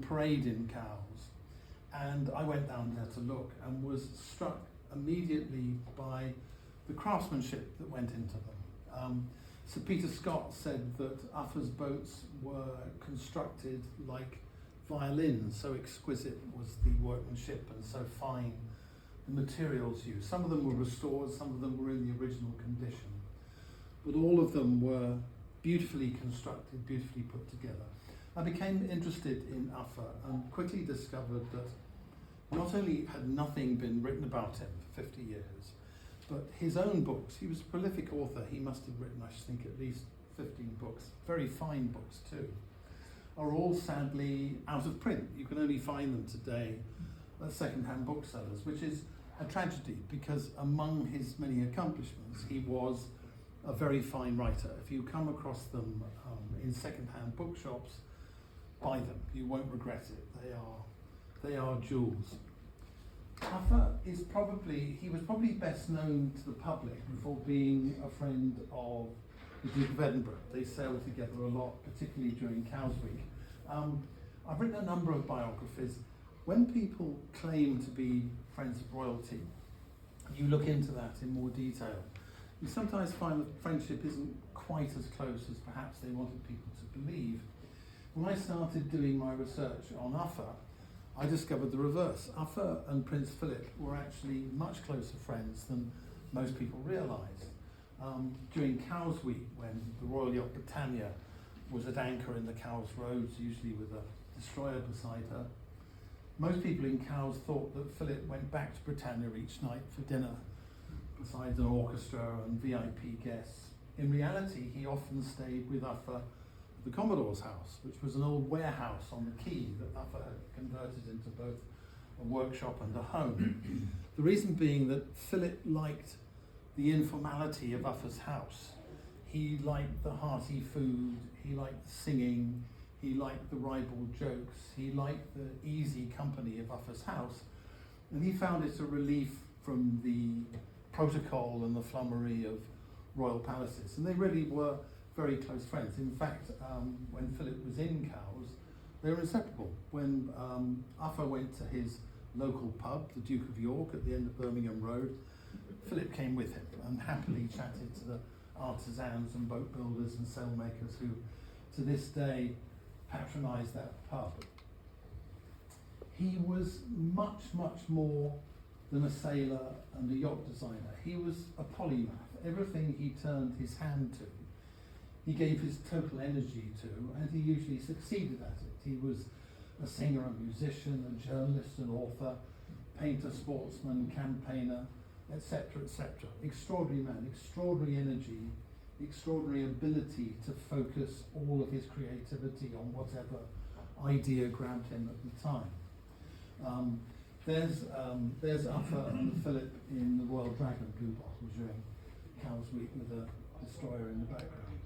parade in Cowes, and I went down there to look and was struck immediately by the craftsmanship that went into them. Sir Peter Scott said that Uffa's boats were constructed like violins, so exquisite was the workmanship and so fine the materials used. Some of them were restored, some of them were in the original condition, but all of them were beautifully constructed, beautifully put together. I became interested in Uffa and quickly discovered that not only had nothing been written about him for 50 years, but his own books, he was a prolific author, he must have written, I think, at least 15 books, very fine books too, are all sadly out of print. You can only find them today at second-hand booksellers, which is a tragedy because among his many accomplishments, he was a very fine writer. If you come across them in second-hand bookshops, buy them. You won't regret it. They are jewels. Uffa he was probably best known to the public for being a friend of the Duke of Edinburgh. They sailed together a lot, particularly during Cowes Week. I've written a number of biographies. When people claim to be friends of royalty, you look into that in more detail. You sometimes find that friendship isn't quite as close as perhaps they wanted people to believe. When I started doing my research on Uffa, I discovered the reverse. Uffa and Prince Philip were actually much closer friends than most people realise. During Cowes Week, when the Royal Yacht Britannia was at anchor in the Cowes Roads, usually with a destroyer beside her, most people in Cowes thought that Philip went back to Britannia each night for dinner, besides an orchestra and VIP guests. In reality, he often stayed with Uffa at the Commodore's house, which was an old warehouse on the quay that Uffa had converted into both a workshop and a home. The reason being that Philip liked the informality of Uffa's house. He liked the hearty food, he liked the singing, he liked the ribald jokes, he liked the easy company of Uffa's house, and he found it a relief from the protocol and the flummery of royal palaces. And they really were very close friends. In fact, when Philip was in Cowes, they were inseparable. When Uffa went to his local pub, the Duke of York, at the end of Birmingham Road, Philip came with him and happily chatted to the artisans and boat builders and sailmakers who, to this day, patronise that pub. He was much, much more than a sailor and a yacht designer. He was a polymath. Everything he turned his hand to, he gave his total energy to, and he usually succeeded at it. He was a singer, a musician, a journalist, an author, painter, sportsman, campaigner, etc., etc. Extraordinary man, extraordinary energy, extraordinary ability to focus all of his creativity on whatever idea grabbed him at the time. There's Uffa and Philip in the Royal Dragon blue bottle during Cowes Week with a destroyer in the background.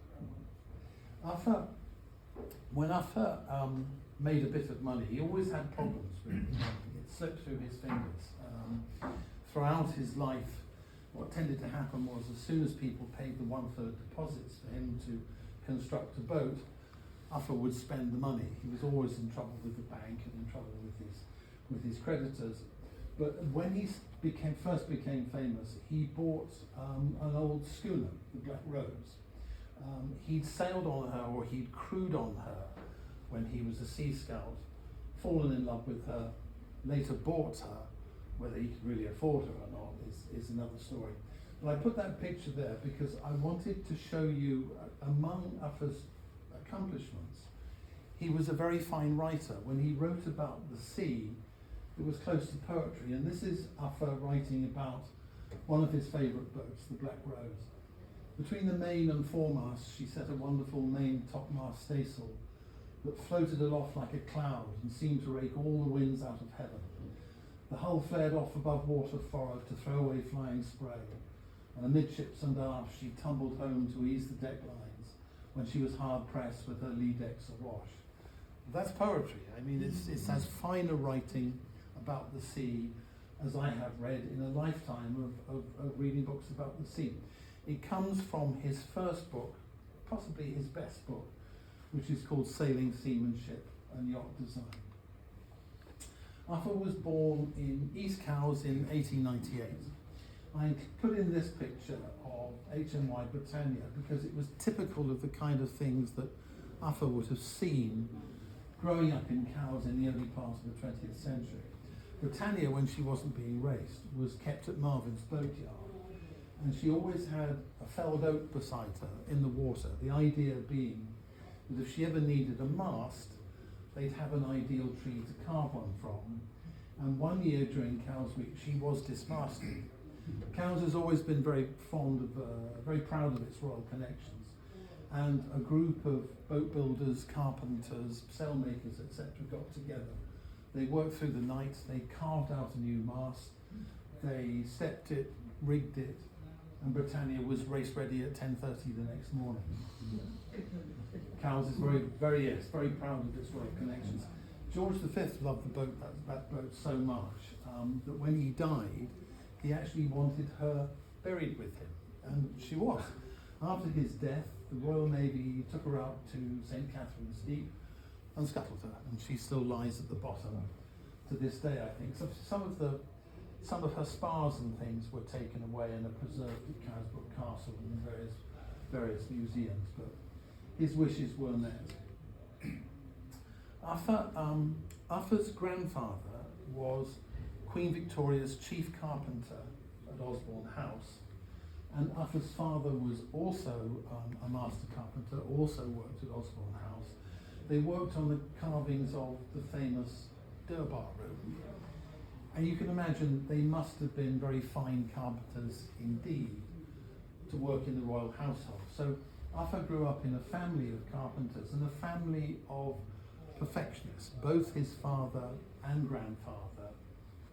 When Uffa made a bit of money, he always had problems with it. It slipped through his fingers. Throughout his life, what tended to happen was as soon as people paid the 1/3 deposits for him to construct a boat, Uffa would spend the money. He was always in trouble with the bank and in trouble with his creditors. But when he first became famous, he bought an old schooner, the Black Rose. He'd sailed on her, or he'd crewed on her when he was a sea scout, fallen in love with her, later bought her. Whether he could really afford her or not is another story. But I put that picture there because I wanted to show you, among Uffa's accomplishments, he was a very fine writer. When he wrote about the sea, it was close to poetry, and this is Uffa writing about one of his favourite boats, the Black Rose. Between the main and foremast, she set a wonderful main topmast staysail that floated aloft like a cloud and seemed to rake all the winds out of heaven. The hull flared off above water furrowed to throw away flying spray, and amidships and aft she tumbled home to ease the deck lines when she was hard pressed with her lee decks awash. That's poetry. I mean, it's as fine a writing about the sea as I have read in a lifetime of reading books about the sea. It comes from his first book, possibly his best book, which is called Sailing, Seamanship and Yacht Design. Uffa was born in East Cowes in 1898. I put in this picture of HMY Britannia because it was typical of the kind of things that Uffa would have seen growing up in Cowes in the early part of the 20th century. Britannia, when she wasn't being raced, was kept at Marvin's boatyard, and she always had a felled oak beside her in the water, the idea being that if she ever needed a mast, they'd have an ideal tree to carve one from. And one year during Cowes Week, she was dismasted. Cowes has always been very fond of, very proud of its royal connections, and a group of boat builders, carpenters, sailmakers, etc. got together. They worked through the night, they carved out a new mast, they stepped it, rigged it, and Britannia was race ready at 10:30 the next morning. Cowes is very proud of its royal connections. George V loved the boat, that boat so much that when he died, he actually wanted her buried with him, and she was. After his death, the Royal Navy took her out to St. Catherine's Deep and scuttled her, and she still lies at the bottom to this day, I think. So some of her spars and things were taken away and are preserved at Carisbrooke Castle and various museums, but his wishes were met. Uffa's grandfather was Queen Victoria's chief carpenter at Osborne House, and Uffa's father was also a master carpenter, also worked at Osborne House. They worked on the carvings of the famous Durbar room, and you can imagine they must have been very fine carpenters indeed to work in the royal household. So Uffa grew up in a family of carpenters and a family of perfectionists. Both his father and grandfather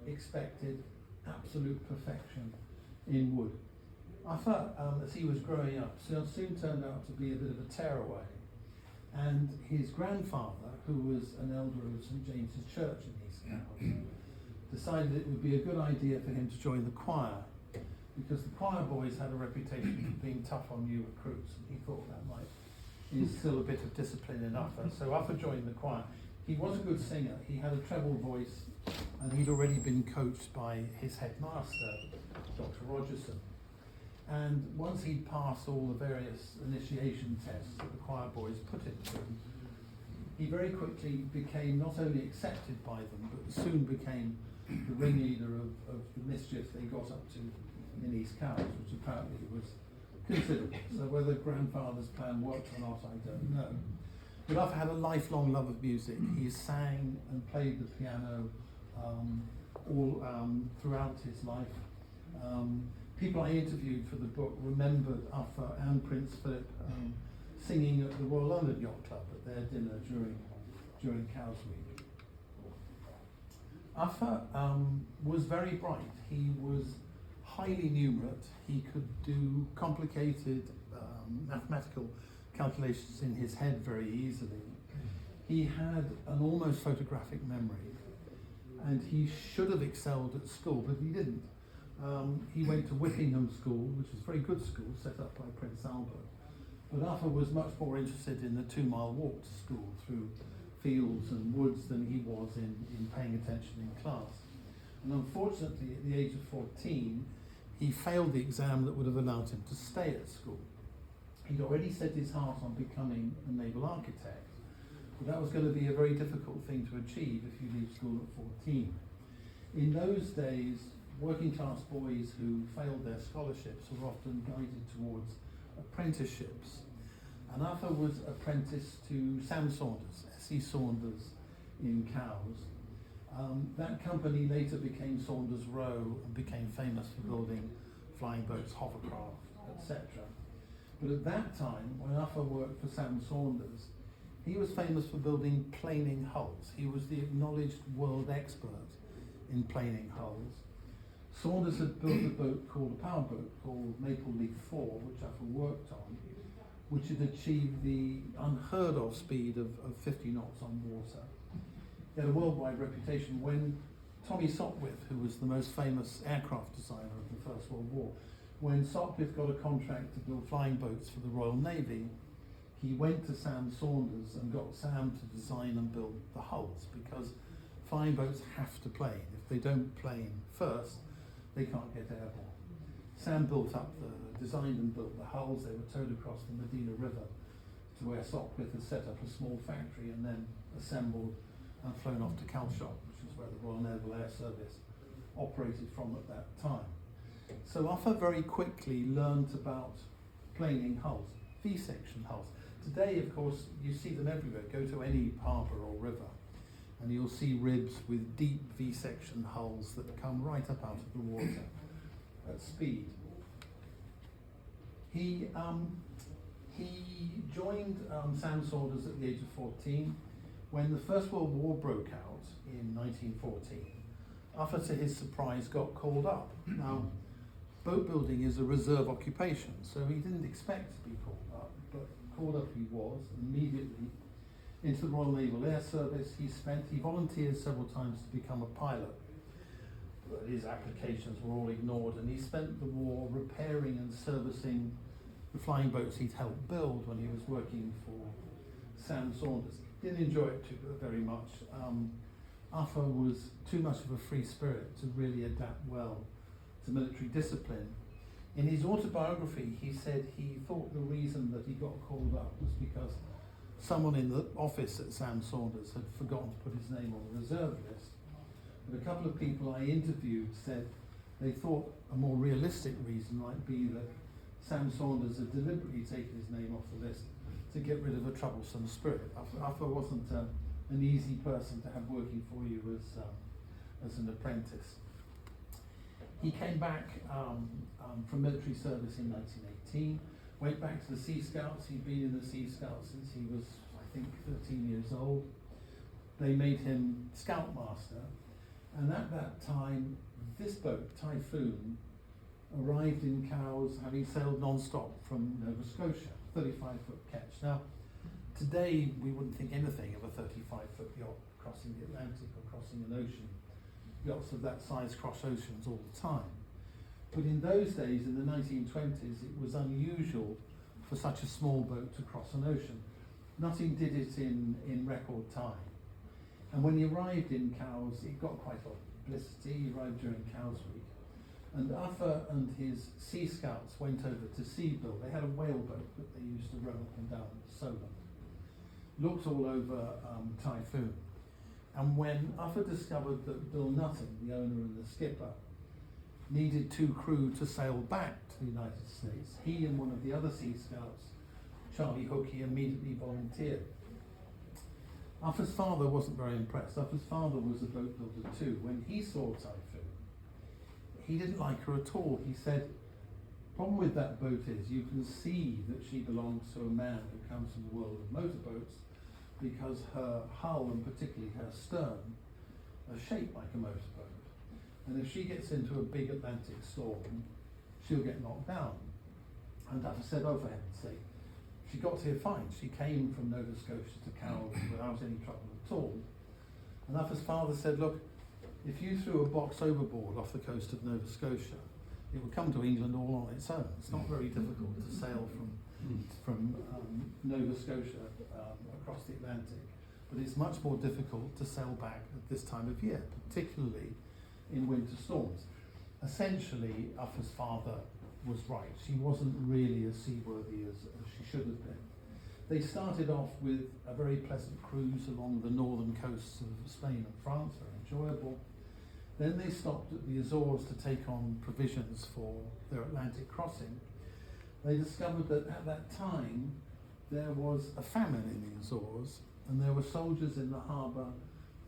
expected absolute perfection in wood. Uffa, as he was growing up, soon turned out to be a bit of a tearaway, and his grandfather, who was an elder of St James's Church in East Cowes, decided it would be a good idea for him to join the choir, because the choir boys had a reputation for being tough on new recruits, and he thought that might instill a bit of discipline in Uffa. So Uffa joined the choir. He was a good singer, he had a treble voice, and he'd already been coached by his headmaster, Dr. Rogerson. And once he'd passed all the various initiation tests that the choir boys put him through, he very quickly became not only accepted by them, but soon became the ringleader of the mischief they got up to in East Cowes, which apparently was considerable. So whether grandfather's plan worked or not, I don't know. But Uffa had a lifelong love of music. He sang and played the piano all throughout his life. People I interviewed for the book remembered Uffa and Prince Philip singing at the Royal London Yacht Club at their dinner during Cowes Week. Uffa was very bright. He was highly numerate. He could do complicated mathematical calculations in his head very easily. He had an almost photographic memory, and he should have excelled at school, but he didn't. He went to Whippingham School, which was a very good school, set up by Prince Albert. But Uffa was much more interested in the 2-mile walk to school through fields and woods than he was in paying attention in class. And unfortunately, at the age of 14, he failed the exam that would have allowed him to stay at school. He'd already set his heart on becoming a naval architect, but that was going to be a very difficult thing to achieve if you leave school at 14. In those days, working class boys who failed their scholarships were often guided towards apprenticeships. And Uffa was apprenticed to Sam Saunders, S.E. Saunders in Cowes. That company later became Saunders Row and became famous for building flying boats, hovercraft, etc. But at that time, when Uffa worked for Sam Saunders, he was famous for building planing hulls. He was the acknowledged world expert in planing hulls. Saunders had built a boat called a powerboat called Maple Leaf 4, which Uffa worked on, which had achieved the unheard of speed of 50 knots on water. He had a worldwide reputation. When Tommy Sopwith, who was the most famous aircraft designer of the First World War, when Sopwith got a contract to build flying boats for the Royal Navy, he went to Sam Saunders and got Sam to design and build the hulls, because flying boats have to plane. If they don't plane first, they can't get airborne. Sam designed and built the hulls. They were towed across the Medina River to where Sopwith had set up a small factory and then assembled and flown off to Calshot, which is where the Royal Naval Air Service operated from at that time. So Uffa very quickly learned about planing hulls, V-section hulls. Today, of course, you see them everywhere. Go to any harbour or river and you'll see ribs with deep V-section hulls that come right up out of the water at speed. He joined Sam Saunders at the age of 14 when the First World War broke out in 1914. Uffa, to his surprise, got called up. Now, boat building is a reserve occupation, so he didn't expect to be called up, but called up he was immediately into the Royal Naval Air Service. He volunteered several times to become a pilot, but his applications were all ignored, and he spent the war repairing and servicing the flying boats he'd helped build when he was working for Sam Saunders. Didn't enjoy it very much. Uffa was too much of a free spirit to really adapt well to military discipline. In his autobiography, he said he thought the reason that he got called up was because someone in the office at Sam Saunders had forgotten to put his name on the reserve list. But a couple of people I interviewed said they thought a more realistic reason might be that Sam Saunders had deliberately taken his name off the list to get rid of a troublesome spirit. Uffa wasn't an easy person to have working for you as an apprentice. He came back from military service in 1918, went back to the Sea Scouts. He'd been in the Sea Scouts since he was, I think, 13 years old. They made him Scoutmaster, and at that time, this boat, Typhoon, arrived in Cowes, having sailed non-stop from Nova Scotia, 35-foot ketch. Now, today we wouldn't think anything of a 35-foot yacht crossing the Atlantic or crossing an ocean. Yachts of that size cross oceans all the time. But in those days, in the 1920s, it was unusual for such a small boat to cross an ocean. Nothing did it in record time. And when he arrived in Cowes, it got quite a lot of publicity. He arrived during Cowes Week. And Uffa and his Sea Scouts went over to Seabill. They had a whaleboat that they used to row up and down Solent. Looked all over Typhoon. And when Uffa discovered that Bill Nutting, the owner and the skipper, needed 2 crew to sail back to the United States, he and one of the other Sea Scouts, Charlie Hookey, immediately volunteered. Uffa's father wasn't very impressed. Uffa's father was a boat builder too. When he saw Typhoon, he didn't like her at all. He said, problem with that boat is you can see that she belongs to a man who comes from the world of motorboats, because her hull, and particularly her stern, are shaped like a motorboat. And if she gets into a big Atlantic storm, she'll get knocked down. And Uffa said, oh, for heaven's sake. She got here fine. She came from Nova Scotia to Cowes without any trouble at all. And Uffa's father said, look, if you threw a box overboard off the coast of Nova Scotia, it would come to England all on its own. It's not very difficult to sail from Nova Scotia across the Atlantic, but it's much more difficult to sail back at this time of year, particularly in winter storms. Essentially, Uffa's father was right. She wasn't really as seaworthy as she should have been. They started off with a very pleasant cruise along the northern coasts of Spain and France, very enjoyable. Then they stopped at the Azores to take on provisions for their Atlantic crossing. They discovered that at that time there was a famine in the Azores, and there were soldiers in the harbour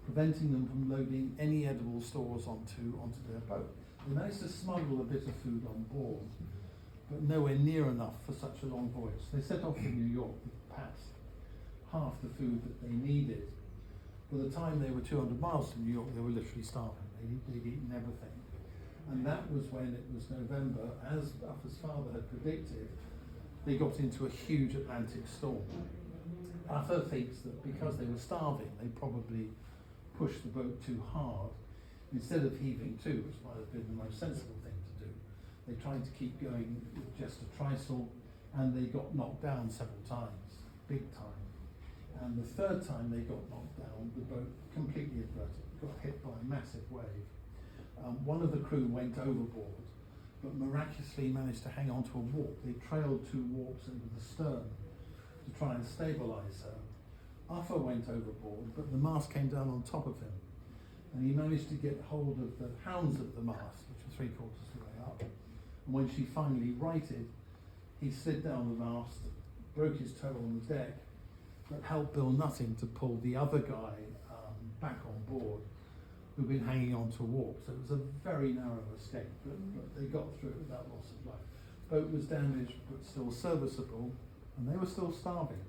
preventing them from loading any edible stores onto their boat. They managed to smuggle a bit of food on board, but nowhere near enough for such a long voyage. They set off from New York with perhaps half the food that they needed. By the time they were 200 miles from New York, they were literally starving. They'd eaten everything. And that was when it was November, as Uffa's father had predicted, they got into a huge Atlantic storm. Uffa thinks that because they were starving, they probably pushed the boat too hard. Instead of heaving to, which might have been the most sensible thing to do, they tried to keep going with just a trysail, and they got knocked down several times, big time. And the third time they got knocked down, the boat completely inverted, got hit by a massive wave. One of the crew went overboard, but miraculously managed to hang on to a warp. They trailed 2 warps into the stern to try and stabilise her. Uffa went overboard, but the mast came down on top of him, and he managed to get hold of the hounds of the mast, which were 3/4 of the way up. And when she finally righted, he slid down the mast, broke his toe on the deck, but helped Bill Nutting to pull the other guy back on board, who'd been hanging on to a warp. So it was a very narrow escape, but they got through it without loss of life. Boat was damaged, but still serviceable, and they were still starving.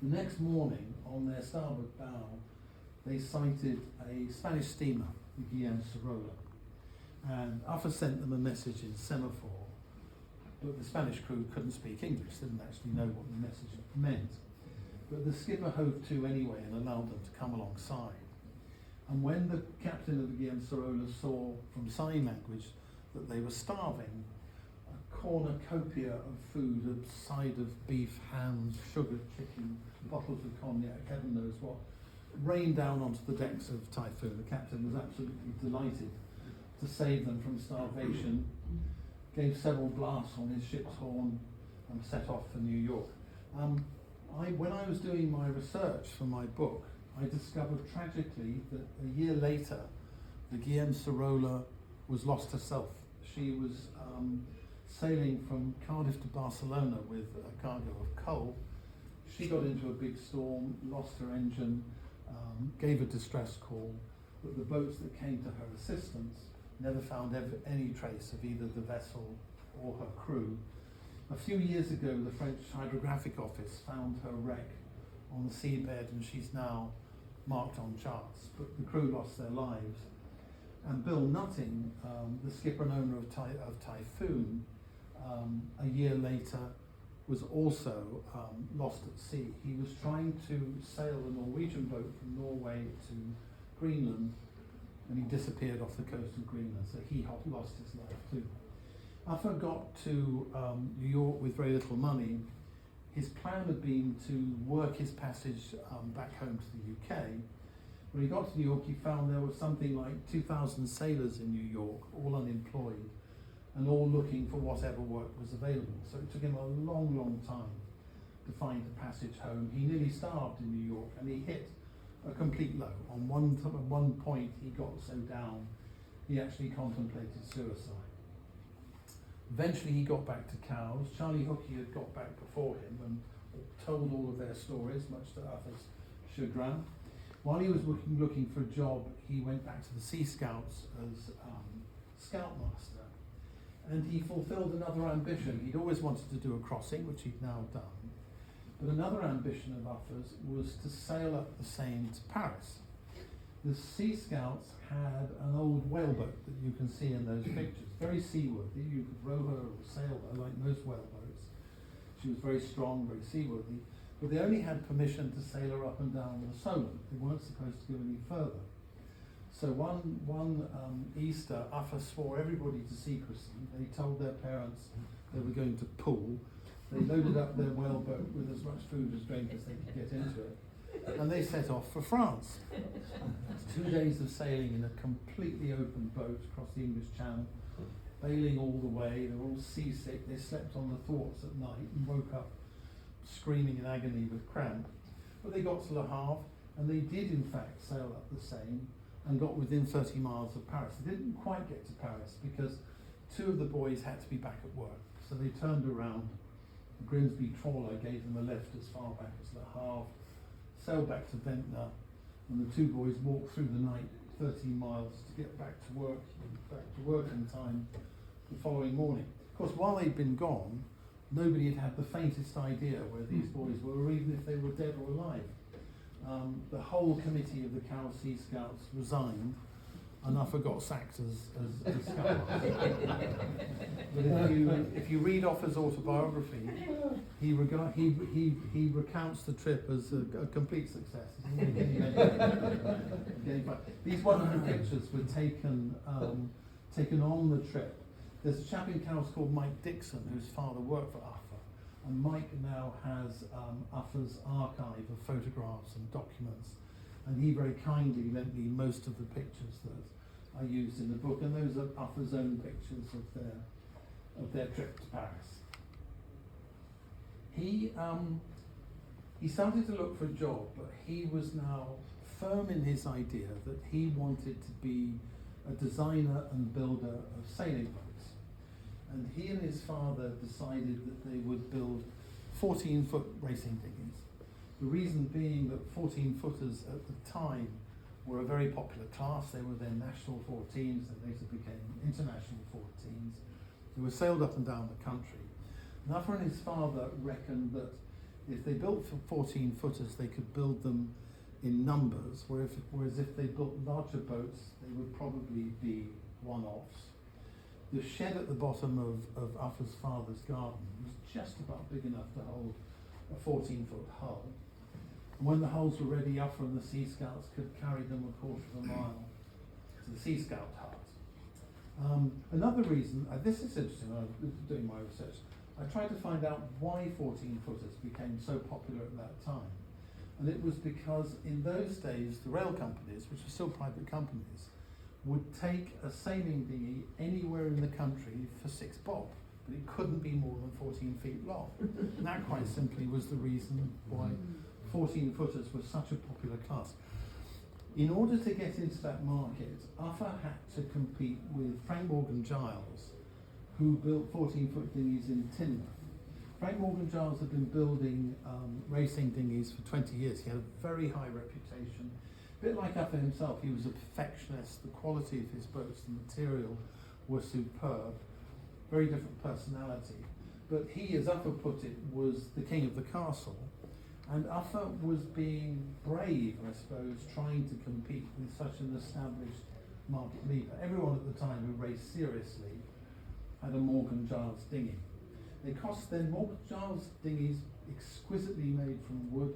The next morning, on their starboard bow, they sighted a Spanish steamer, the Guillaume Sorolla, and Uffa sent them a message in semaphore, but the Spanish crew couldn't speak English, didn't actually know what the message meant. But the skipper hove to anyway and allowed them to come alongside. And when the captain of the Guillaume Sorolla saw from sign language that they were starving, a cornucopia of food, a side of beef, hams, sugar, chicken, bottles of cognac, heaven knows what, rained down onto the decks of Typhoon. The captain was absolutely delighted to save them from starvation, gave several blasts on his ship's horn, and set off for New York. When I was doing my research for my book, I discovered tragically that a year later, the Guillaume Sorolla was lost herself. She was sailing from Cardiff to Barcelona with a cargo of coal. She got into a big storm, lost her engine, gave a distress call, but the boats that came to her assistance never found any trace of either the vessel or her crew. A few years ago, the French Hydrographic Office found her wreck on the seabed, and she's now marked on charts, but the crew lost their lives. And Bill Nutting, the skipper and owner of Typhoon, a year later was also lost at sea. He was trying to sail a Norwegian boat from Norway to Greenland, and he disappeared off the coast of Greenland, so he lost his life too. Uffa got to New York with very little money. His plan had been to work his passage back home to the UK. When he got to New York, he found there was something like 2,000 sailors in New York, all unemployed, and all looking for whatever work was available. So it took him a long, long time to find a passage home. He nearly starved in New York, and he hit a complete low. On one point, he got so down, he actually contemplated suicide. Eventually, he got back to Cowes. Charlie Hookie had got back before him and told all of their stories, much to Uffa's chagrin. While he was looking for a job, he went back to the Sea Scouts as scoutmaster, and he fulfilled another ambition. He'd always wanted to do a crossing, which he'd now done, but another ambition of Uffa's was to sail up the Seine to Paris. The Sea Scouts had an old whaleboat that you can see in those pictures, very seaworthy. You could row her or sail her like most whaleboats. She was very strong, very seaworthy, but they only had permission to sail her up and down the Solent. They weren't supposed to go any further. So one Easter, Uffa swore everybody to secrecy. They told their parents they were going to pool. They loaded up their whaleboat with as much food as drink as they could get into it, and they set off for France. 2 days of sailing in a completely open boat across the English Channel, bailing all the way. They were all seasick. They slept on the thwarts at night and woke up screaming in agony with cramp. But they got to Le Havre, and they did in fact sail up the Seine and got within 30 miles of Paris. They didn't quite get to Paris because 2 of the boys had to be back at work. So they turned around. The Grimsby trawler gave them a lift as far back as Le Havre, sailed back to Ventnor, and the 2 boys walked through the night 13 miles to get back to work in time the following morning. Of course, while they'd been gone, nobody had had the faintest idea where these boys were, or even if they were dead or alive. The whole committee of the Cowes Sea Scouts resigned, and Uffa got sacked as scoutmaster. But if you read Uffa's autobiography, he recounts the trip as a complete success. These wonderful pictures were taken on the trip. There's a chap in Cowes called Mike Dixon, whose father worked for Uffa, and Mike now has Uffa's archive of photographs and documents, and he very kindly lent me most of the pictures that I used in the book, and those are Uffa's own pictures of their trip to Paris. He started to look for a job, but he was now firm in his idea that he wanted to be a designer and builder of sailing boats. And he and his father decided that they would build 14-foot racing dinghies. The reason being that 14-footers at the time were a very popular class. They were then national 14s, that later became international 14s. They were sailed up and down the country. And Uffa and his father reckoned that if they built 14-footers, they could build them in numbers, whereas if they built larger boats, they would probably be one-offs. The shed at the bottom of Uffa's father's garden was just about big enough to hold a 14-foot hull. And when the hulls were ready, Uffa and the Sea Scouts could carry them a quarter of a mile to the Sea Scout hut. Another reason, this is interesting, I was doing my research, I tried to find out why 14-footers became so popular at that time. And it was because in those days, the rail companies, which were still private companies, would take a sailing dinghy anywhere in the country for 6 bob, but it couldn't be more than 14 feet long. And that quite simply was the reason why 14-footers were such a popular class. In order to get into that market, Uffa had to compete with Frank Morgan Giles, who built 14-foot dinghies in Teignmouth. Frank Morgan Giles had been building racing dinghies for 20 years. He had a very high reputation. A bit like Uffa himself, he was a perfectionist. The quality of his boats, the material, were superb. Very different personality. But he, as Uffa put it, was the king of the castle. And Uffa was being brave, I suppose, trying to compete with such an established market leader. Everyone at the time who raced seriously had a Morgan Giles dinghy. Morgan Giles dinghies, exquisitely made from wood,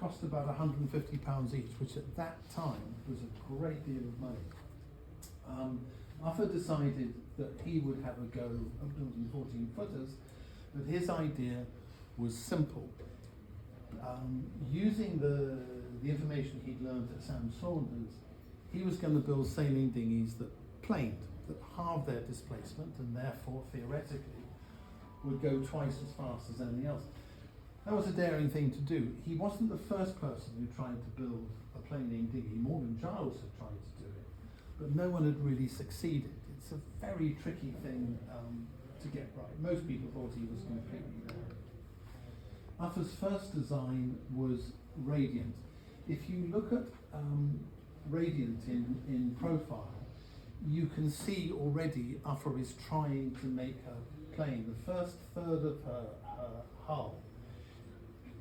cost about £150 each, which at that time was a great deal of money. Uffa decided that he would have a go at building 14-footers, but his idea was simple. Using the information he'd learned at Sam Saunders, he was going to build sailing dinghies that planed, that halved their displacement, and therefore, theoretically, would go twice as fast as anything else. That was a daring thing to do. He wasn't the first person who tried to build a planing dinghy. Morgan Giles had tried to do it, but no one had really succeeded. It's a very tricky thing to get right. Most people thought he was completely there. Uffa's first design was Radiant. If you look at Radiant in profile, you can see already Uffa is trying to make her plane. The first third of her hull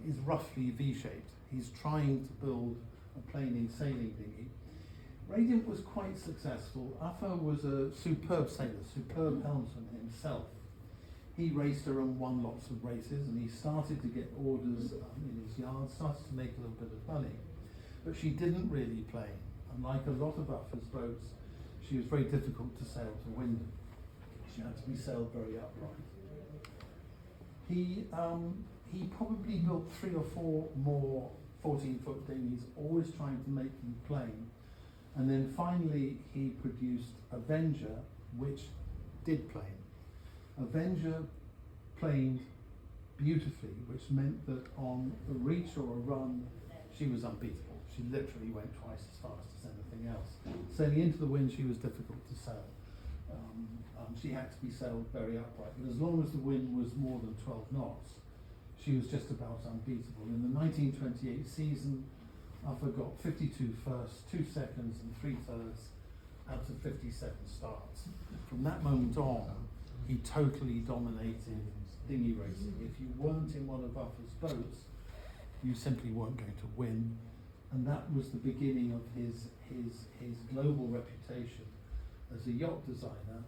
is roughly V-shaped. He's trying to build a planing sailing dinghy. Radiant was quite successful. Uffa was a superb sailor, superb helmsman himself. He raced her and won lots of races, and he started to get orders in his yard, started to make a little bit of money. But she didn't really plane. And like a lot of Uffa's boats, she was very difficult to sail to windward. She had to be sailed very upright. He probably built 3 or 4 more 14-foot dinghies, always trying to make them plane. And then finally he produced Avenger, which did plane. Avenger planed beautifully, which meant that on a reach or a run, she was unbeatable. She literally went twice as fast as anything else. Sailing into the wind, she was difficult to sail. She had to be sailed very upright, but as long as the wind was more than 12 knots, she was just about unbeatable. In the 1928 season, Uffa got 52 firsts, 2 seconds and 3 thirds out of 57 starts. From that moment on, he totally dominated dinghy racing. If you weren't in one of Uffa's boats, you simply weren't going to win. And that was the beginning of his global reputation as a yacht designer,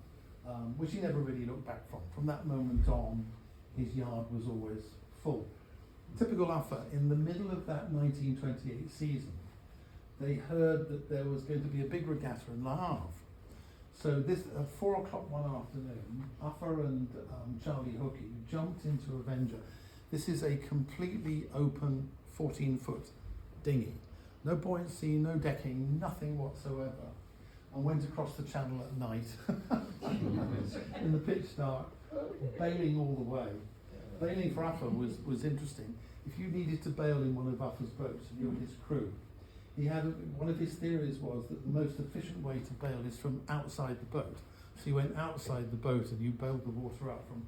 which he never really looked back from. From that moment on, his yard was always full. Typical Uffa, in the middle of that 1928 season, they heard that there was going to be a big regatta in Le Havre. So this, at 4 o'clock one afternoon, Uffa and Charlie Hookey jumped into Avenger. This is a completely open 14-foot dinghy. No buoyancy, no decking, nothing whatsoever. And went across the channel at night in the pitch dark, bailing all the way. Bailing for Uffa was interesting. If you needed to bail in one of Uffa's boats and you were his crew, one of his theories was that the most efficient way to bail is from outside the boat. So you went outside the boat and you bailed the water up from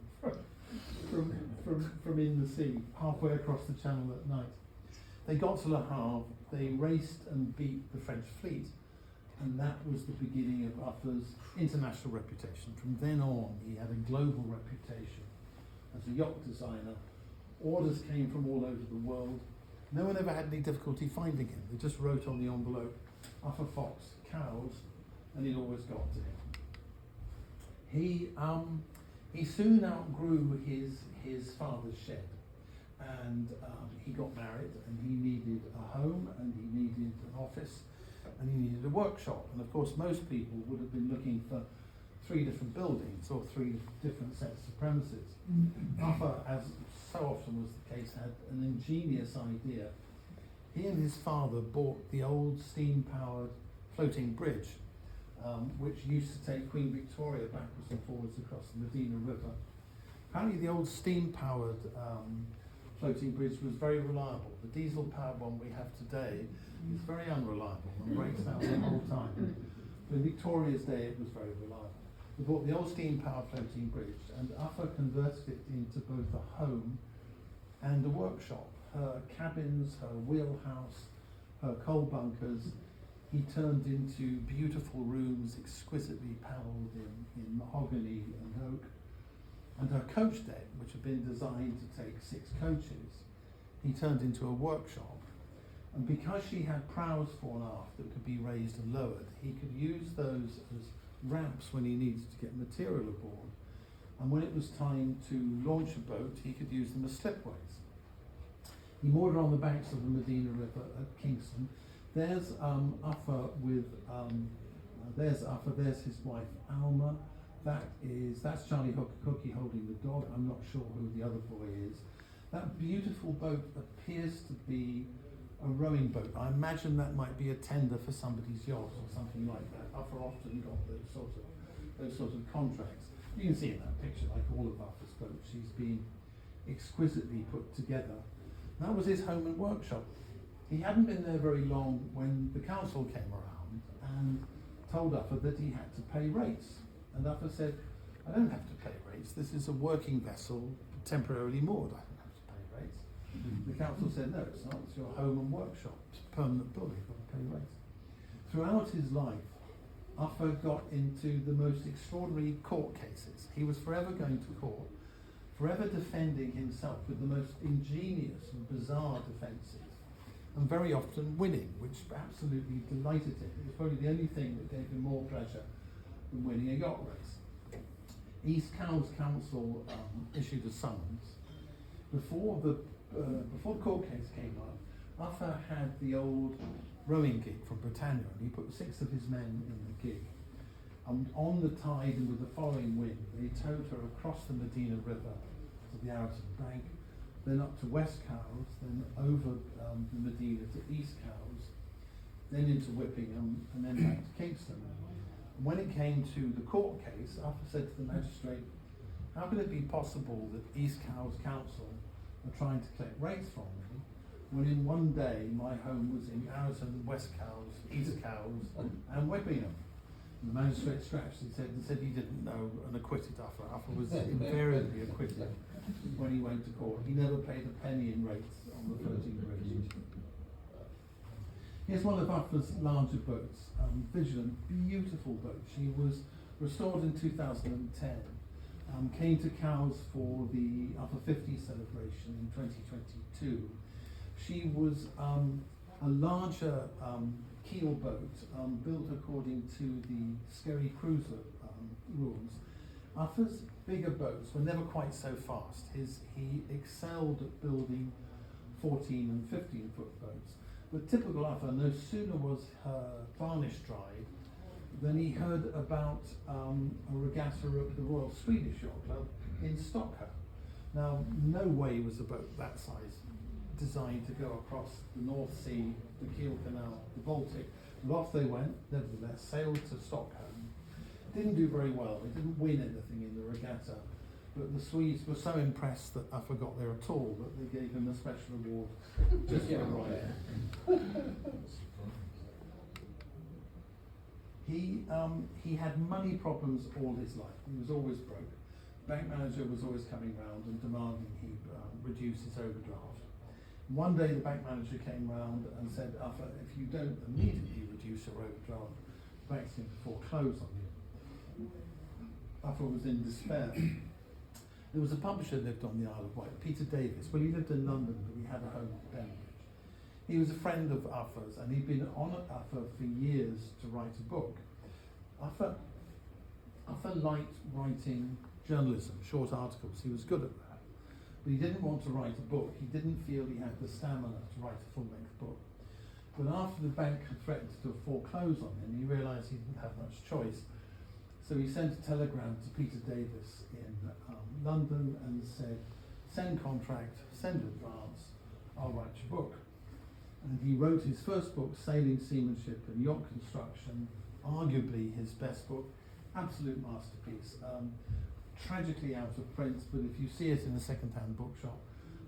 in the sea, halfway across the channel at night. They got to Le Havre, they raced and beat the French fleet, and that was the beginning of Uffa's international reputation. From then on, he had a global reputation as a yacht designer. Orders came from all over the world. No one ever had any difficulty finding him. They just wrote on the envelope, Uffa Fox, cows, and it always got to him. He soon outgrew his father's shed, and he got married, and he needed a home, and he needed an office, and he needed a workshop. And of course, most people would have been looking for 3 different buildings or 3 different sets of premises. Uffa, as so often was the case, had an ingenious idea. He and his father bought the old steam-powered floating bridge, which used to take Queen Victoria backwards and forwards across the Medina River. Apparently the old steam-powered floating bridge was very reliable. The diesel-powered one we have today is very unreliable and breaks down the whole time. But in Victoria's day it was very reliable. We bought the old steam-powered floating bridge, and Uffa converted it into both a home and a workshop. Her cabins, her wheelhouse, her coal bunkers, he turned into beautiful rooms exquisitely panelled in mahogany and oak. And her coach deck, which had been designed to take 6 coaches, he turned into a workshop. And because she had prows fore and aft that could be raised and lowered, he could use those as ramps when he needed to get material aboard. And when it was time to launch a boat, he could use them as slipways. He moored on the banks of the Medina River at Kingston. There's Uffa with, there's Uffa, there's his wife Alma. That's Charlie Hooky holding the dog. I'm not sure who the other boy is. That beautiful boat appears to be a rowing boat. I imagine that might be a tender for somebody's yacht or something like that. Uffa often got those sort of contracts. You can see in that picture, like all of Uffa's boats, she's been exquisitely put together. That was his home and workshop. He hadn't been there very long when the council came around and told Uffa that he had to pay rates. And Uffa said, I don't have to pay rates. This is a working vessel temporarily moored. I don't have to pay rates. The council said, no, it's not. It's your home and workshop. It's a permanent building. You've got to pay rates. Throughout his life, Uffa got into the most extraordinary court cases. He was forever going to court, forever defending himself with the most ingenious and bizarre defences, and very often winning, which absolutely delighted him. It was probably the only thing that gave him more pleasure than winning a yacht race. East Cowes Council issued a summons. Before the court case came up, Uffa had the old rowing gig from Britannia, and he put 6 of his men in the gig. And on the tide and with the following wind, they towed her across the Medina River to the Araton Bank, then up to West Cowes, then over the Medina to East Cowes, then into Whippingham, and then back to Kingston. And when it came to the court case, Uffa said to the magistrate, how can it be possible that East Cowes Council are trying to collect rates from me, when in one day my home was in Araton, West Cowes, East Cowes, and Whippingham? And the magistrate scratched his head and said he didn't know, and acquitted Uffa. Uffa was invariably acquitted when he went to court. He never paid a penny in rates on the floating bridge. Here's one of Uffa's larger boats, Vigilant, beautiful boat. She was restored in 2010, came to Cowes for the Uffa 50 celebration in 2022. She was a larger keel boat, built according to the Skerry Cruiser rules. Uffa's bigger boats were never quite so fast. He excelled at building 14 and 15 foot boats. But typical Uffa, no sooner was her varnish dried than he heard about a regatta at the Royal Swedish Yacht Club in Stockholm. Now, no way was a boat that size designed to go across the North Sea, the Kiel Canal, the Baltic, and off they went, nevertheless, sailed to Stockholm. Didn't do very well, they didn't win anything in the regatta, but the Swedes were so impressed that Uffa got there at all that they gave him a special award just for riding. He had money problems all his life. He was always broke. The bank manager was always coming round and demanding he reduce his overdraft. One day the bank manager came round and said, Uffa, if you don't immediately reduce your overdraft, the bank's going to foreclose on you. Uffa was in despair. There was a publisher who lived on the Isle of Wight, Peter Davis. Well, he lived in London, but he had a home in Denmark. He was a friend of Uffa's, and he'd been on Uffa for years to write a book. Uffa liked writing journalism, short articles. He was good at that. But he didn't want to write a book. He didn't feel he had the stamina to write a full-length book. But after the bank had threatened to foreclose on him, he realised he didn't have much choice. So he sent a telegram to Peter Davis in London and said, send contract, send advance, I'll write your book. And he wrote his first book, Sailing, Seamanship and Yacht Construction, arguably his best book, absolute masterpiece. Tragically out of print, but if you see it in a second-hand bookshop,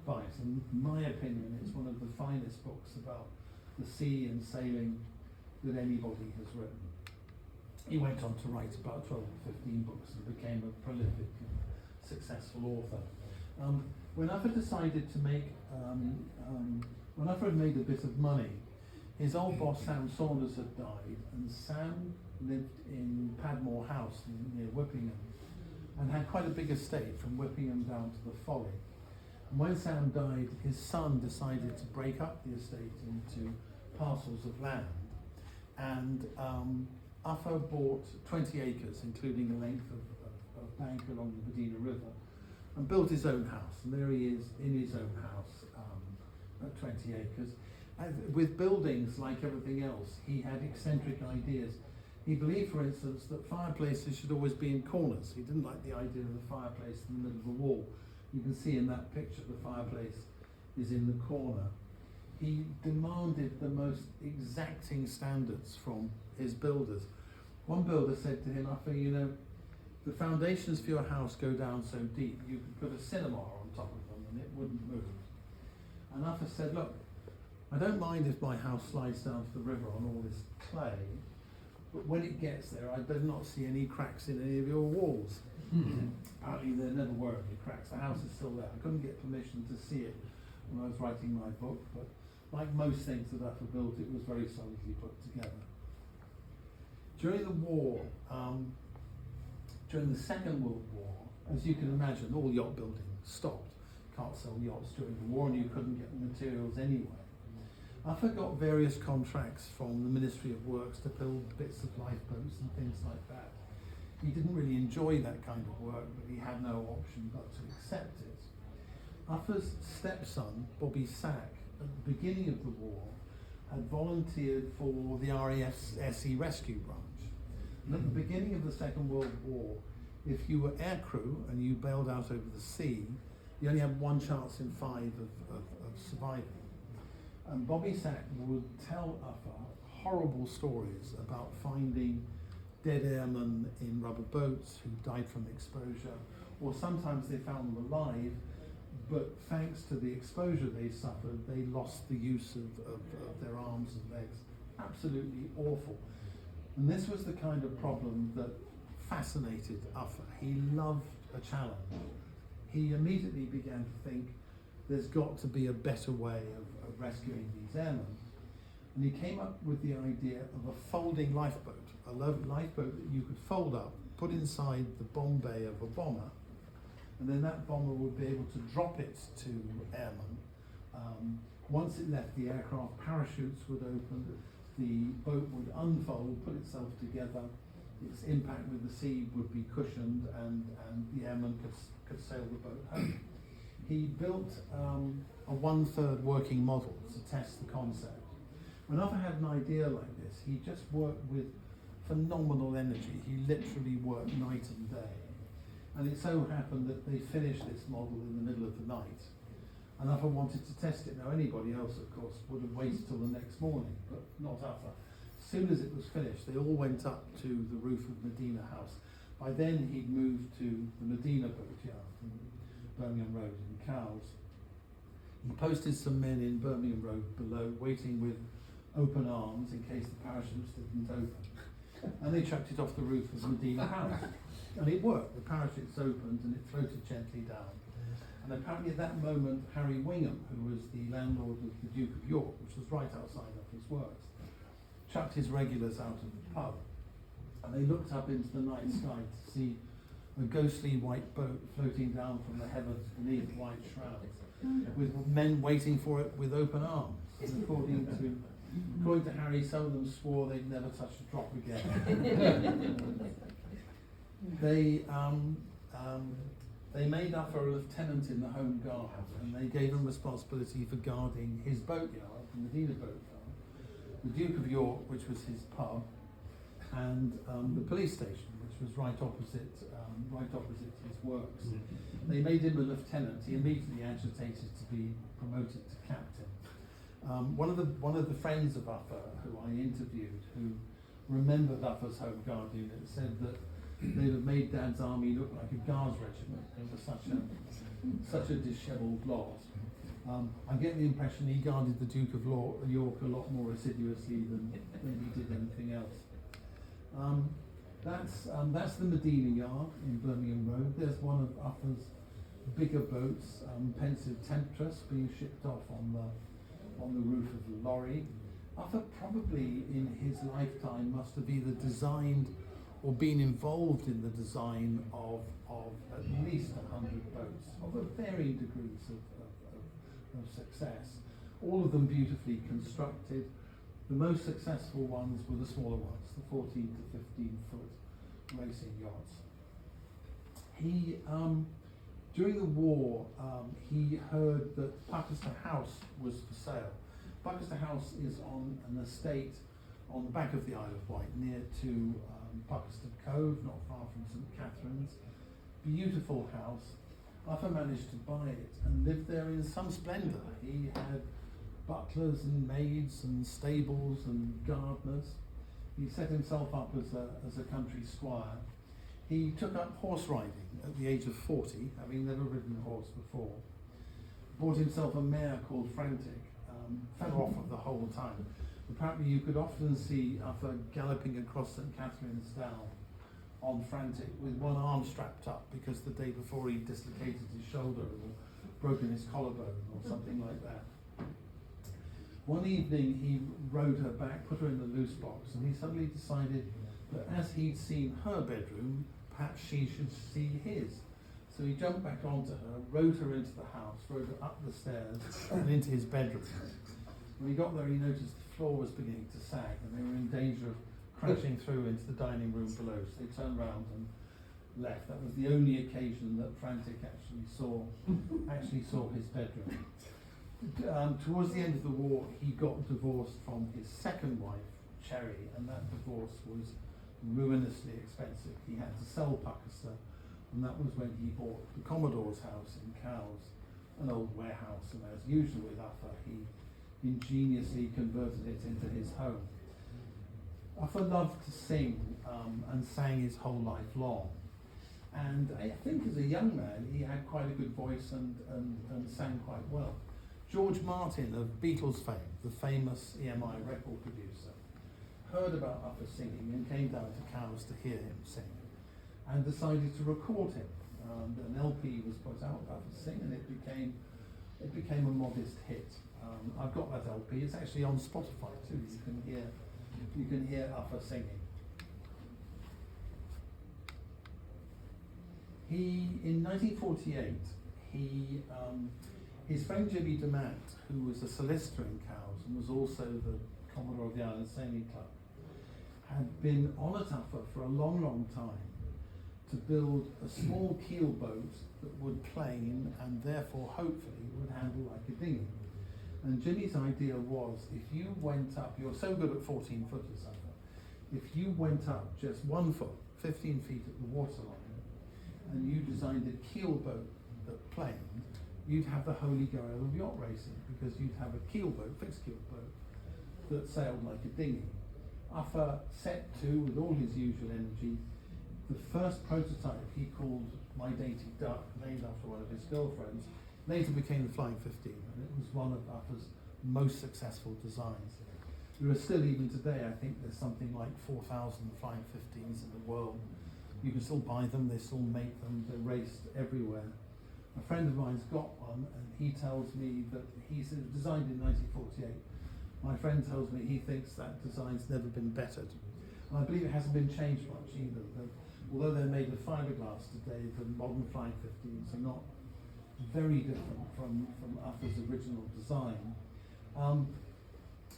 buy it. In my opinion, it's one of the finest books about the sea and sailing that anybody has written. He went on to write about 12 or 15 books and became a prolific and successful author. When Uffa decided to make, when Uffa had made a bit of money, his old boss Sam Saunders had died, and Sam lived in Padmore House near Whippingham, and had quite a big estate from Whippingham down to the Folly. And when Sam died, his son decided to break up the estate into parcels of land, and Uffa bought 20 acres, including a length of bank along the Medina River, and built his own house. And there he is in his own house at 20 acres. And with buildings, like everything else, he had eccentric ideas. He believed, for instance, that fireplaces should always be in corners. He didn't like the idea of the fireplace in the middle of the wall. You can see in that picture the fireplace is in the corner. He demanded the most exacting standards from his builders. One builder said to him, Uffa, you know, the foundations for your house go down so deep, you could put a cinema on top of them and it wouldn't move. And Uffa said, look, I don't mind if my house slides down to the river on all this clay, but when it gets there, I better not see any cracks in any of your walls. Apparently there never were any cracks. The house is still there. I couldn't get permission to see it when I was writing my book, but like most things that Uffa built, it was very solidly put together. During the war, during the Second World War, as you can imagine, all yacht building stopped. Can't sell yachts during the war, and you couldn't get the materials anyway. Uffa got various contracts from the Ministry of Works to build bits of lifeboats and things like that. He didn't really enjoy that kind of work, but he had no option but to accept it. Uffa's stepson, Bobby Sack, at the beginning of the war, had volunteered for the RAF's SE Rescue Branch. And at the beginning of the Second World War, if you were aircrew and you bailed out over the sea, you only had one chance in 5 of surviving. And Bobby Sack would tell Uffa horrible stories about finding dead airmen in rubber boats who died from exposure, or sometimes they found them alive, but thanks to the exposure they suffered, they lost the use of their arms and legs. Absolutely awful. And this was the kind of problem that fascinated Uffa. He loved a challenge. He immediately began to think, there's got to be a better way of rescuing these airmen. And he came up with the idea of a folding lifeboat, a lifeboat that you could fold up, put inside the bomb bay of a bomber, and then that bomber would be able to drop it to airmen. Once it left the aircraft, parachutes would open, the boat would unfold, put itself together, its impact with the sea would be cushioned, and the airmen could sail the boat home. He built a 1/3 working model to test the concept. When Uffa had an idea like this, he just worked with phenomenal energy. He literally worked night and day. And it so happened that they finished this model in the middle of the night. and Uffa wanted to test it. Now anybody else, of course, would have waited till the next morning, but not Uffa. As soon as it was finished, they all went up to the roof of Medina House. By then he'd moved to the Medina boatyard in Birmingham Road in Cowes. He posted some men in Birmingham Road below, waiting with open arms in case the parachutes didn't open. And they chucked it off the roof of Medina House. And it worked. The parachutes opened and it floated gently down. And apparently at that moment, Harry Wingham, who was the landlord of the Duke of York, which was right outside of his works, chucked his regulars out of the pub. And they looked up into the night sky to see a ghostly white boat floating down from the heavens beneath white shrouds, with men waiting for it with open arms. And according to Harry, some of them swore they'd never touch a drop again. They made Uffa a lieutenant in the Home Guard, and they gave him responsibility for guarding his boatyard, the Medina boatyard, the Duke of York, which was his pub, and the police station, which was right opposite his works. They made him a lieutenant. He immediately agitated to be promoted to captain. One of the friends of Uffa, who I interviewed, who remembered Uffa's Home Guard unit, said that they'd have made Dad's army look like a guards regiment. They were such a dishevelled lot. I get the impression he guarded the Duke of York a lot more assiduously than he did anything else. That's the Medina Yard in Birmingham Road. There's one of Uffa's bigger boats, Pensive Temptress, being shipped off on the roof of the lorry. Uffa probably in his lifetime must have either designed or been involved in the design of at least 100 boats of varying degrees of success. All of them beautifully constructed. The most successful ones were the smaller ones, the 14 to 15 foot racing yachts. He, during the war, he heard that Buckhurst House was for sale. Buckhurst House is on an estate on the back of the Isle of Wight, near to Buckhurst Cove, not far from St Catherine's. Beautiful house. Uffa managed to buy it and lived there in some splendour. He had butlers and maids and stables and gardeners. He set himself up as a country squire. He took up horse riding at the age of 40, having never ridden a horse before. Bought himself a mare called Frantic, fell off of the whole time. Apparently you could often see Uffa galloping across St Catherine's Down on Frantic with one arm strapped up because the day before he dislocated his shoulder or broken his collarbone or something like that. One evening he rode her back, put her in the loose box, and he suddenly decided that as he'd seen her bedroom, perhaps she should see his. So he jumped back onto her, rode her into the house, rode her up the stairs and into his bedroom. When he got there, he noticed the floor was beginning to sag and they were in danger of crashing through into the dining room below. So they turned round and left. That was the only occasion that Frantic actually saw his bedroom. Towards the end of the war, he got divorced from his second wife, Cherry, and that divorce was ruinously expensive. He had to sell Buckhurst, and that was when he bought the Commodore's house in Cowes, an old warehouse, and as usual with Uffa, he ingeniously converted it into his home. Uffa loved to sing and sang his whole life long. And I think as a young man, he had quite a good voice and sang quite well. George Martin of Beatles fame, the famous EMI record producer, heard about Uffa singing and came down to Cowes to hear him sing and decided to record him. An LP was put out, Uffa Sing, and it became a modest hit. I've got that LP. It's actually on Spotify too. You can hear Uffa singing. In 1948, his friend Jimmy DeMant, who was a solicitor in Cowes and was also the Commodore of the Island Sailing Club, had been on at Uffa for a long, long time to build a small keel boat that would plane and therefore hopefully would handle like a dinghy. And Jimmy's idea was, if you went up, you're so good at 14 footers, Uffa, if you went up just 1 foot, 15 feet at the waterline, and you designed a keel boat that planed, you'd have the holy grail of yacht racing, because you'd have a keelboat, fixed keelboat, that sailed like a dinghy. Uffa set to, with all his usual energy, the first prototype he called My Dainty Duck, named after one of his girlfriends, later became the Flying 15, and it was one of Uffa's most successful designs. There are still, even today, I think there's something like 4,000 Flying 15s in the world. You can still buy them, they still make them, they're raced everywhere. A friend of mine's got one, and he tells me that he's designed in 1948. My friend tells me he thinks that design's never been bettered. And I believe it hasn't been changed much either. Although they're made of fiberglass today, the modern Flying 15s are not very different from Uffa's original design.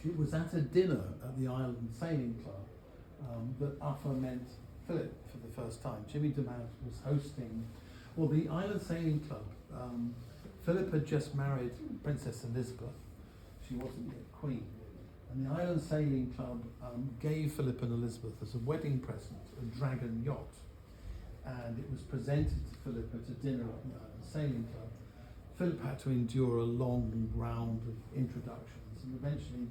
It was at a dinner at the Island Sailing Club that Uffa met Philip for the first time. Jimmy DeMant was hosting. Well, the Island Sailing Club, Philip had just married Princess Elizabeth. She wasn't yet Queen. And the Island Sailing Club gave Philip and Elizabeth as a wedding present a dragon yacht. And it was presented to Philip at a dinner at the Island Sailing Club. Philip had to endure a long round of introductions, and eventually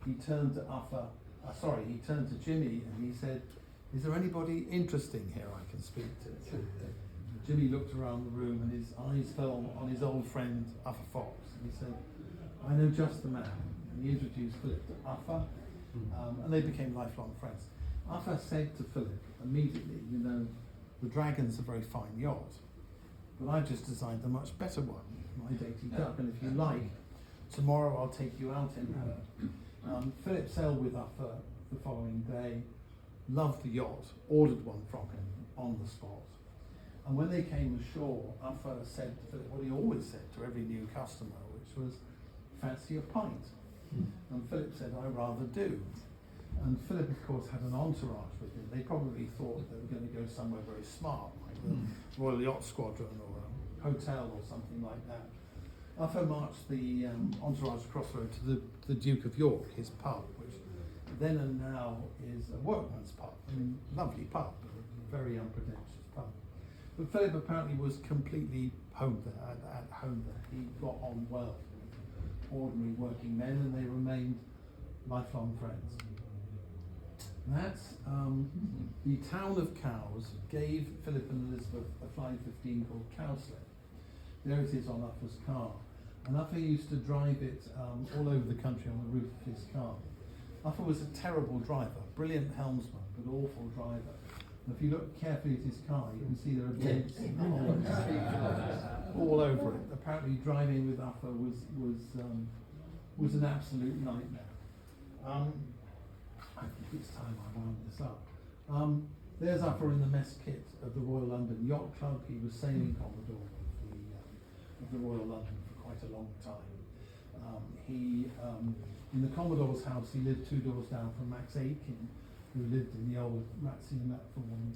he turned to Jimmy and he said, "Is there anybody interesting here I can speak to?" Jimmy looked around the room and his eyes fell on his old friend Uffa Fox, and he said, "I know just the man." And he introduced Philip to Uffa, and they became lifelong friends. Uffa said to Philip immediately, "You know, the Dragon's a very fine yacht, but I've just designed a much better one, My Dainty Duck, and if you like, tomorrow I'll take you out in her." Philip sailed with Uffa the following day, loved the yacht, ordered one from him on the spot. And when they came ashore, Uffa said to Philip what he always said to every new customer, which was, "Fancy a pint?" And Philip said, "I rather do." And Philip, of course, had an entourage with him. They probably thought they were going to go somewhere very smart, like the Royal Yacht Squadron or a hotel or something like that. Uffa marched the entourage across the road to the Duke of York, his pub, which then and now is a workman's pub. I mean, lovely pub, but a very unpretentious pub. But Philip apparently was completely home there, at home there. He got on well with ordinary working men, and they remained lifelong friends. That's the town of Cowes gave Philip and Elizabeth a Flying 15 called Cowslip. There it is on Uffa's car. And Uffa used to drive it all over the country on the roof of his car. Uffa was a terrible driver, brilliant helmsman, but awful driver. And if you look carefully at his car, you can see there are dents all over it. Apparently driving with Uffa was an absolute nightmare. I think it's time I wound this up. There's Uffa in the mess kit of the Royal London Yacht Club. He was sailing commodore of the Royal London for quite a long time. In the Commodore's house, he lived 2 doors down from Max Aitken, who lived in the old Ratsey and Matthorn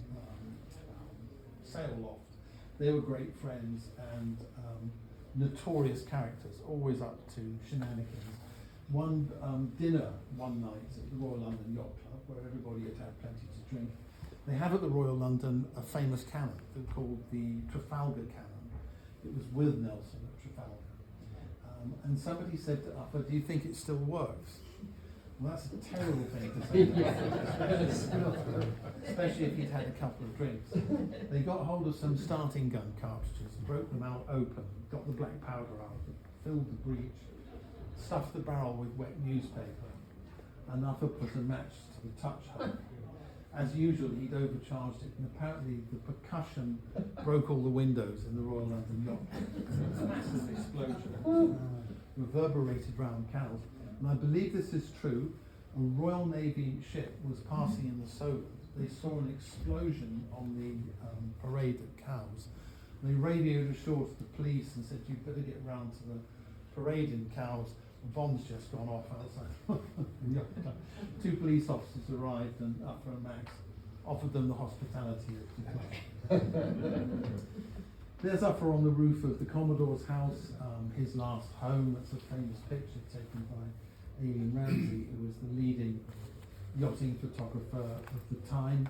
sail loft. They were great friends and notorious characters, always up to shenanigans. One dinner one night at the Royal London Yacht Club, where everybody had had plenty to drink. They have at the Royal London a famous cannon called the Trafalgar cannon. It was with Nelson at Trafalgar. And somebody said to Uffa, "Do you think it still works?" Well, that's a terrible thing to say, especially if he'd had a couple of drinks. They got hold of some starting gun cartridges, broke them out open, got the black powder out, filled the breech, stuffed the barrel with wet newspaper, and Uffa put a match to the touch hole. As usual, he'd overcharged it, and apparently the percussion broke all the windows in the Royal London Yacht. A massive explosion reverberated round Cowes. And I believe this is true. A Royal Navy ship was passing in the Solent. They saw an explosion on the parade at Cowes. They radioed ashore to the police and said, "You'd better get round to the parade in Cowes. The bomb's just gone off outside." 2 police officers arrived, and Uffa and Max offered them the hospitality of the club. There's Uffa on the roof of the Commodore's house, his last home. That's a famous picture taken by Aileen Ramsey, who was the leading yachting photographer of the time.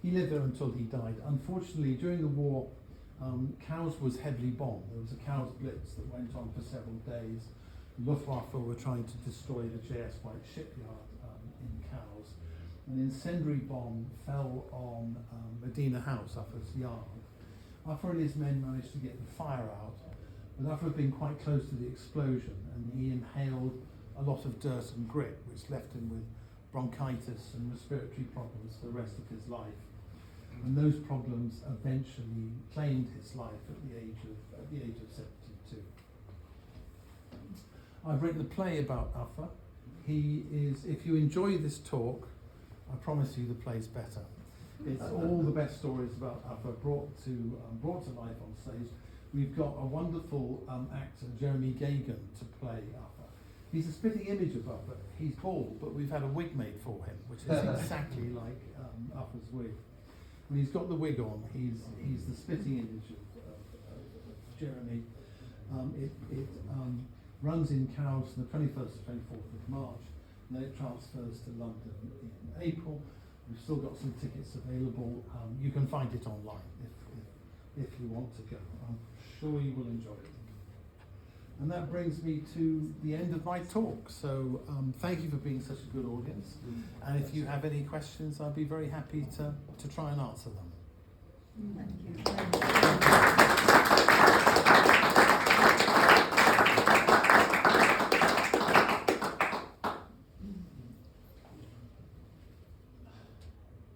He lived there until he died. Unfortunately, during the war, Cowes was heavily bombed. There was a Cowes blitz that went on for several days. Luftwaffe were trying to destroy the JS White shipyard in Cowes. An incendiary bomb fell on Medina House, Uffa's yard. Uffa and his men managed to get the fire out, but Uffa had been quite close to the explosion, and he inhaled a lot of dirt and grit, which left him with bronchitis and respiratory problems for the rest of his life. And those problems eventually claimed his life at the age of 72. I've written a play about Uffa. He is, if you enjoy this talk, I promise you the play's better. It's all the best stories about Uffa brought to life on stage. We've got a wonderful actor, Jeremy Gagan, to play Uffa. He's a spitting image of Uffa. He's bald, but we've had a wig made for him, which is exactly like Uffa's wig. When he's got the wig on, he's the spitting image of Jeremy. It runs in Cowes from the 21st to 24th of March, and then it transfers to London in April. We've still got some tickets available. You can find it online if you want to go. I'm sure you will enjoy it. And that brings me to the end of my talk. So thank you for being such a good audience. And if you have any questions, I'd be very happy to try and answer them. Thank you.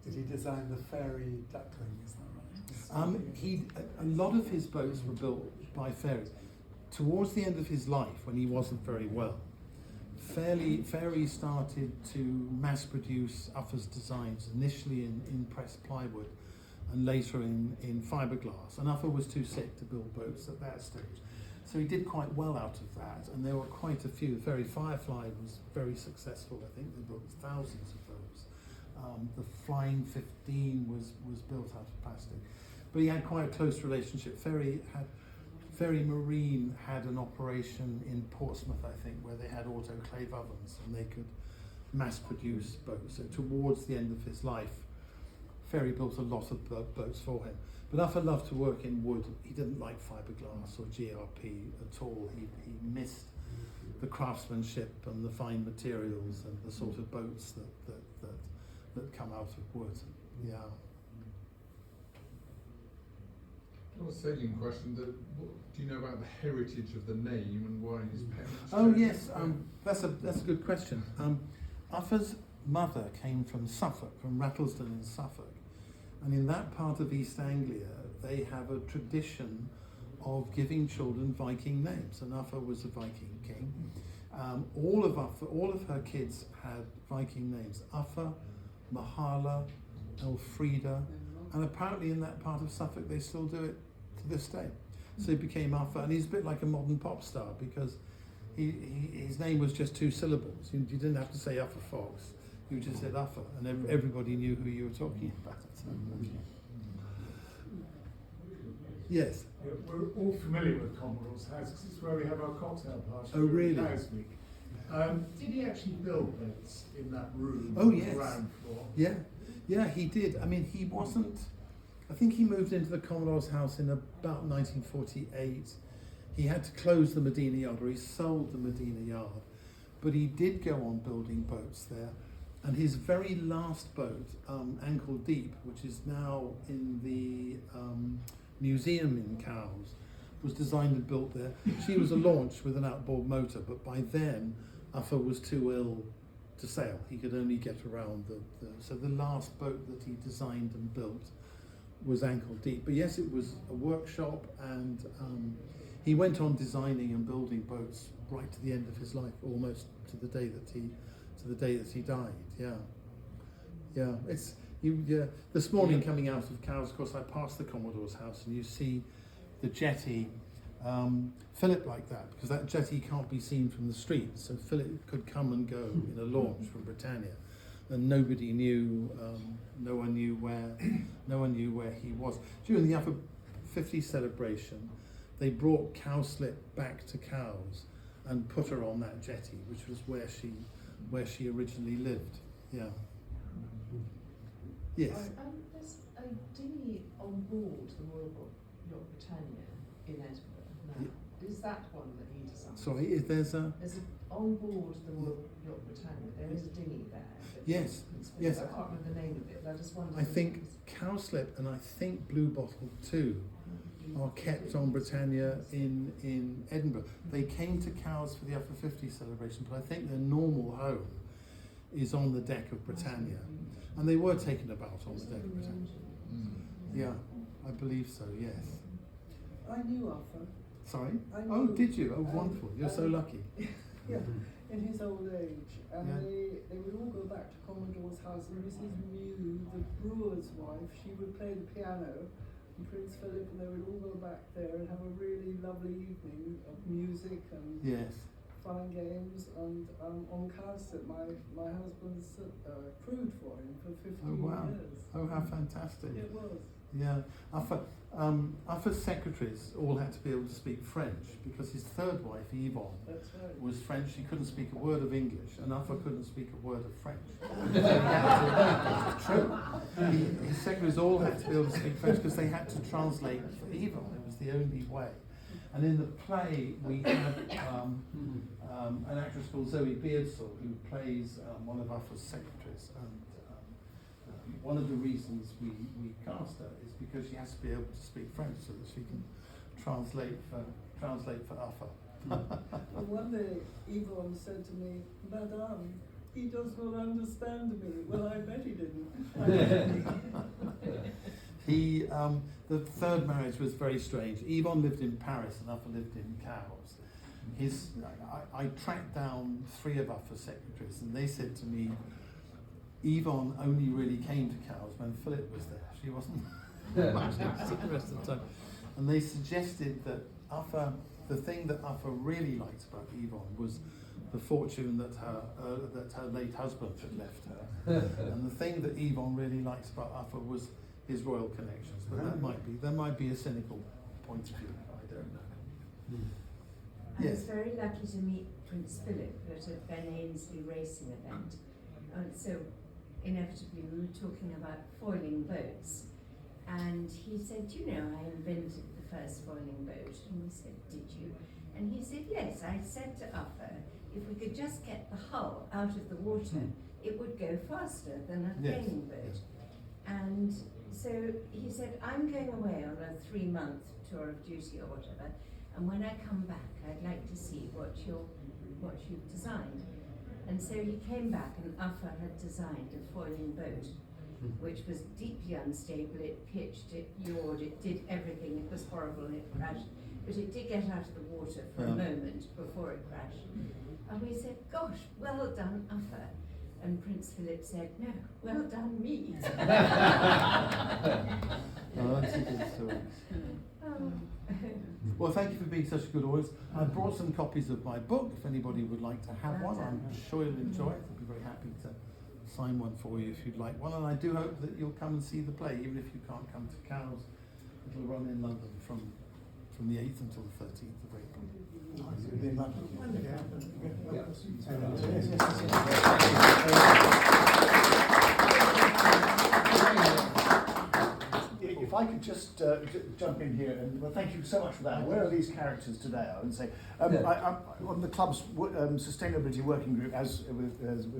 Did he design the fairy duckling, is that right? A lot of his boats were built by fairies. Towards the end of his life, when he wasn't very well, fairies started to mass produce Uffa's designs, initially in pressed plywood and later in fiberglass. And Uffa was too sick to build boats at that stage. So he did quite well out of that, and there were quite a few. The Fairy Firefly was very successful, I think. They built thousands of those. The Flying 15 was built out of plastic. But he had quite a close relationship. Ferry Marine had an operation in Portsmouth, I think, where they had autoclave ovens and they could mass produce boats. So towards the end of his life, Ferry built a lot of boats for him. But Uffa loved to work in wood. He didn't like fiberglass or GRP at all. He missed the craftsmanship and the fine materials and the sort of boats that come out of wood. Yeah. Well, a salient question, do you know about the heritage of the name and why his parents Oh chose yes, it? that's a good question. Uffa's mother came from Suffolk, from Rattlesden in Suffolk, and in that part of East Anglia they have a tradition of giving children Viking names, and Uffa was a Viking king. All of her kids had Viking names: Uffa, Mahala, Elfrida, and apparently in that part of Suffolk they still do it to this day. So he became Uffa, and he's a bit like a modern pop star because his name was just 2 syllables. You didn't have to say Uffa Fox, you just said Uffa, and everybody knew who you were talking about. Yes? Yeah, we're all familiar with Commodore's house because it's where we have our cocktail party. Oh, really? during Cowes Week. Did he actually build boats in that room? Oh, on yes. The ground floor? Yeah, he did. I mean, he wasn't... I think he moved into the Commodore's house in about 1948. He had to close the Medina Yard, or he sold the Medina Yard. But he did go on building boats there. And his very last boat, Ankle Deep, which is now in the museum in Cowes, was designed and built there. She was a launch with an outboard motor, but by then, Uffa was too ill to sail. He could only get around so the last boat that he designed and built was Ankle Deep. But yes, it was a workshop, and he went on designing and building boats right to the end of his life, almost to the day that he died. Yeah. This morning coming out of Cowes, of course, I passed the Commodore's house, and you see the jetty fill it like that, because that jetty can't be seen from the street. So Philip could come and go in a launch from Britannia, and nobody knew. No one knew where he was. During the Uffa 50 celebration, they brought Cowslip back to Cowes and put her on that jetty, which was where she originally lived. Yeah. Yes. There's a dinghy on board the Royal Yacht Britannia in Edinburgh now. Is that one that he designed? Sorry, if there's a... On board the Royal Yacht Britannia, there is a dinghy there. Yes, yes. I can't remember the name of it, but I just wondered. I think Cowslip and I think Blue Bottle too are kept on Britannia in Edinburgh. They came to Cowes for the Uffa 50 celebration, but I think their normal home is on the deck of Britannia. And they were taken about on the deck of Britannia. Yeah, I believe so, yes. I knew Uffa. Sorry? I Oh, knew- did you? Oh, wonderful. You're so lucky. Yeah, in his old age. And Yeah. they would all go back to Commodore's house, and Mrs. Mew, the brewer's wife, she would play the piano, and Prince Philip, and they would all go back there and have a really lovely evening of music and Yes. fun and games. And on Cowslip, my husband's crewed for him for 15 Oh, wow. years. Oh, how fantastic. It was. Yeah, Uffa's secretaries all had to be able to speak French because his third wife, Yvonne, That's right. was French. She couldn't speak a word of English, and Uffa couldn't speak a word of French. True. His secretaries all had to be able to speak French because they had to translate for Yvonne. It was the only way. And in the play, we have an actress called Zoe Beardsall who plays one of Uffa's secretaries. And one of the reasons we cast her is because she has to be able to speak French so that she can translate for Uffa. And one day, Yvonne said to me, "Madame, he does not understand me." Well, I bet he didn't. The third marriage was very strange. Yvonne lived in Paris and Uffa lived in Cowes. I tracked down 3 of Uffa's secretaries, and they said to me, Yvonne only really came to Cowes when Philip was there. She wasn't much the rest of the time. And they suggested that the thing that Uffa really liked about Yvonne was the fortune that her late husband had left her. And the thing that Yvonne really liked about Uffa was his royal connections. But there might be a cynical point of view. I don't know. I was very lucky to meet Prince Philip at a Ben Ainsley racing event. And so inevitably we were talking about foiling boats. And he said, "You know, I invented the first foiling boat." And we said, "Did you?" And he said, "Yes, I said to Uffa, if we could just get the hull out of the water, it would go faster than a sailing boat." Yes. And so he said, "I'm going away on a 3-month tour of duty or whatever, and when I come back, I'd like to see what you've designed." And so he came back, and Uffa had designed a foiling boat, which was deeply unstable. It pitched, it yawed, it did everything. It was horrible, and it crashed. But it did get out of the water for a moment before it crashed. And we said, "Gosh, well done, Uffa." And Prince Philip said, "No, well done, me." Oh, that's a good story. Well, thank you for being such a good audience. I brought some copies of my book. If anybody would like to have one, I'm sure you'll enjoy it. I'd be very happy to sign one for you if you'd like one. And I do hope that you'll come and see the play, even if you can't come to Cowes. It'll run in London from the 8th until the 13th of April. If I could just jump in here, and well, thank you so much for that. Where are these characters today? I would say I'm on the club's sustainability working group, as we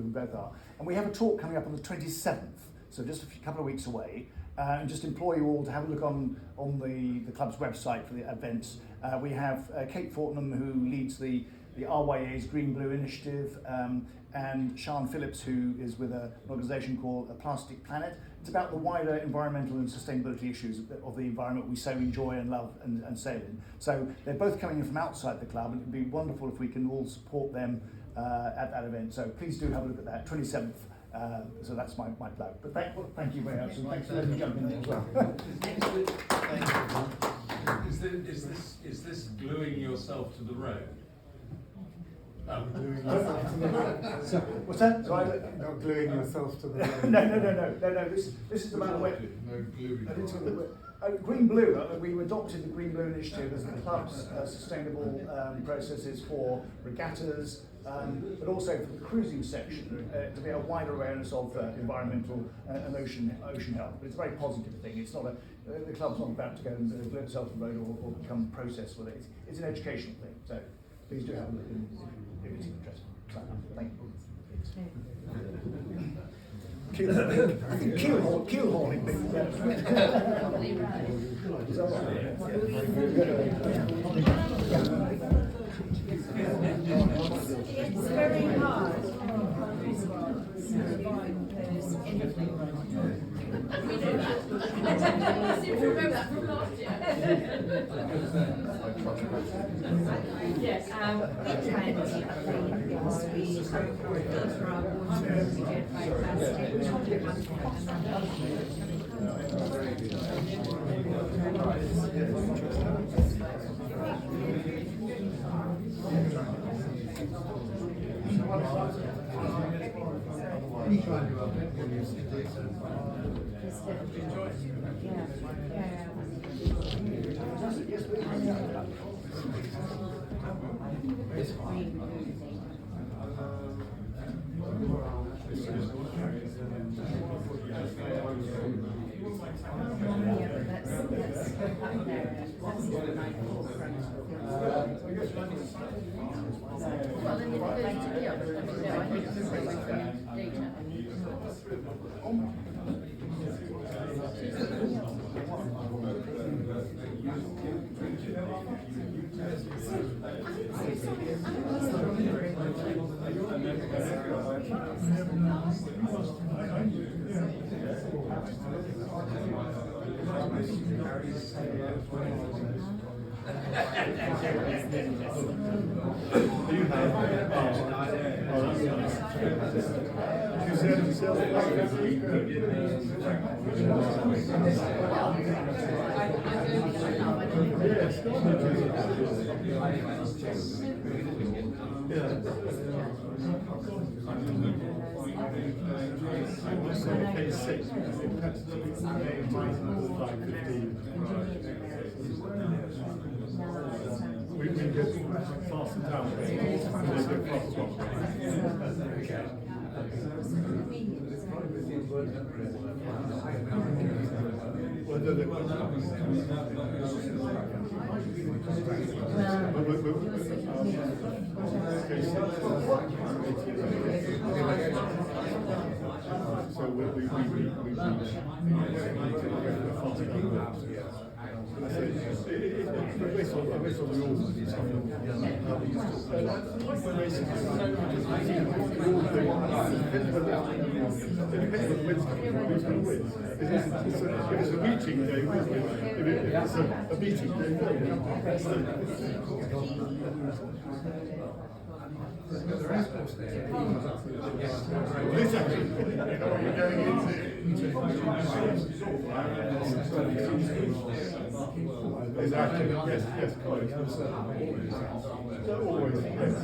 both are, and we have a talk coming up on the 27th, so just a couple of weeks away. And just implore you all to have a look on the club's website for the events. We have Kate Fortnam, who leads the RYA's Green Blue Initiative, and Sian Phillips, who is with an organisation called A Plastic Planet. It's about the wider environmental and sustainability issues of the environment we so enjoy and love and sail in. So they're both coming in from outside the club, and it would be wonderful if we can all support them at that event. So please do have a look at that, 27th. So that's my plug. But thank you very much, and thanks for letting me jump in there as well. Is this gluing yourself to the road? Oh. So, what's that? So Not gluing yourself to the road. No. This is about the way. No gluing. Green Blue, we adopted the Green Blue Initiative as the club's sustainable processes for regattas, but also for the cruising section to be a wider awareness of environmental and ocean health. But it's a very positive thing. It's not the club's not about to go and blow itself to the road or become processed with it. It's an educational thing. So please do have a look if it's interesting. So, thank you. Keel hauling thing. Is that It's very hard to impose anything. We know that. I seem to remember that from last year. Yes. We try and keep clean because we filter our water, we don't buy plastic. We go faster down. So we based on the rules. If it's a meeting day, if it's a meeting day, exactly. You're going into exactly. Yes, correct. Always, yes.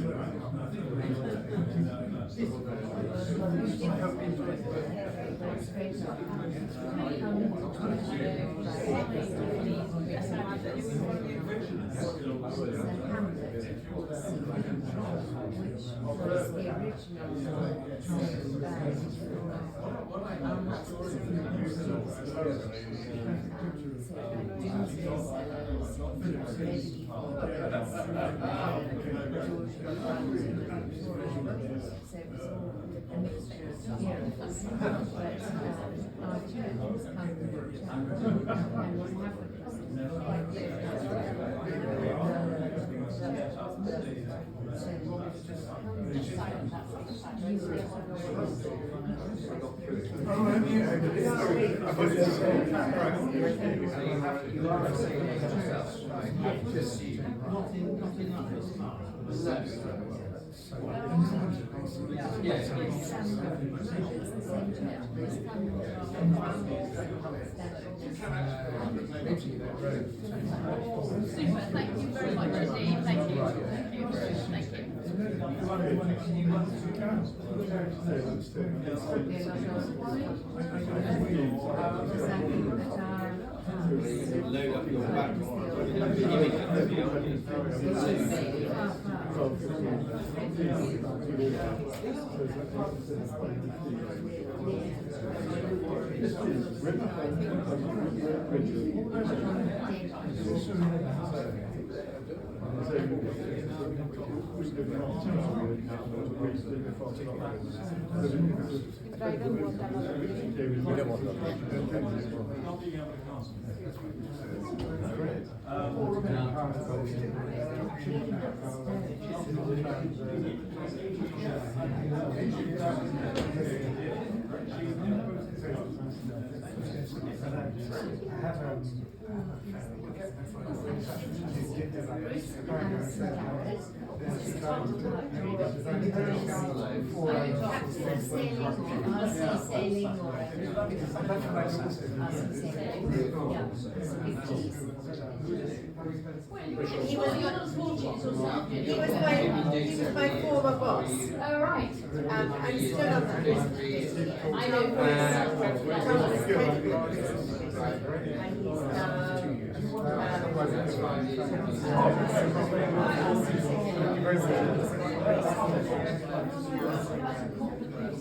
Super, thank you very much indeed. Thank you. Load up your back. But I don't want another meeting. We don't want He was my former boss. Oh, right. I'm still on that list. I know. And he's